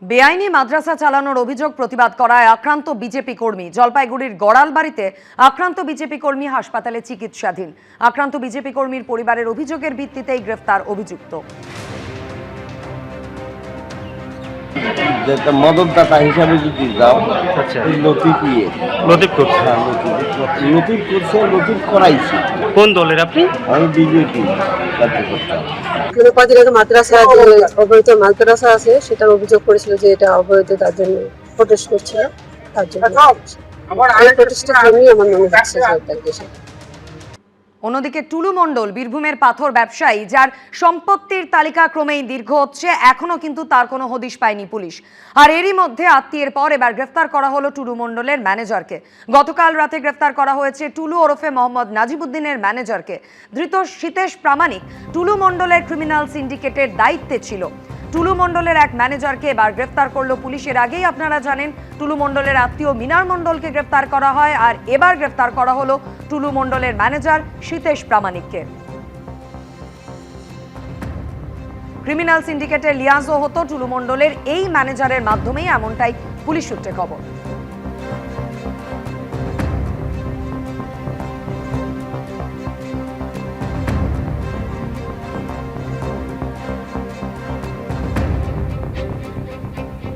বেআইনি মাদ্রাসা চালানোর অভিযোগ প্রতিবাদ করায় আক্রান্ত বিজেপি কর্মী। জলপাইগুড়ির গড়ালবাড়িতে আক্রান্ত বিজেপি কর্মী হাসপাতালে চিকিৎসাধীন। আক্রান্ত বিজেপি কর্মীর পরিবারের অভিযোগের ভিত্তিতেই গ্রেফতার অভিযুক্ত। মদতদাতা হিসাবে যদি যাও, লতিফ করাইছি। কোন দলের আপনি? আমি বিজেপি কার্যকর্তা। মাদ্রাসা অবৈধ মাদ্রাসা আছে, সেটার অভিযোগ করেছিল যে এটা অবৈধ, তার জন্য প্রোটেস্ট করছিল। তার জন্য প্রোটেস্টের জন্যই আমার মনে হচ্ছে। অন্যদিকে টুলু মণ্ডল বীরভূমের পাথর ব্যবসায়ী, যার সম্পত্তির তালিকা ক্রমেই দীর্ঘ হচ্ছে, এখনো কিন্তু তার কোনো হদিশ পায়নি পুলিশ। আর এরই মধ্যে আত্মীয়ের পর এবার গ্রেফতার করা হলো টুলু মণ্ডলের ম্যানেজারকে। গতকাল রাতে গ্রেফতার করা হয়েছে টুলু ওরফে মোহাম্মদ নাজিবুদ্দিনের ম্যানেজারকে। ধৃত সীতেশ প্রামাণিক টুলু মণ্ডলের ক্রিমিনাল সিন্ডিকেটের দায়িত্বে ছিল। টুলু মণ্ডলের এক ম্যানেজারকে এবার গ্রেফতার করলো পুলিশ। এর আগেই আপনারা জানেন টুলু মণ্ডলের আত্মীয় মিনার মণ্ডলকে গ্রেফতার করা হয়, আর এবার গ্রেফতার করা হলো টুলু মণ্ডলের ম্যানেজার সীতেশ প্রামাণিককে। ক্রিমিনাল সিন্ডিকেটের লিয়াজও হতো টুলু মণ্ডলের এই ম্যানেজারের মাধ্যমেই, এমনটাই পুলিশ সূত্রে খবর।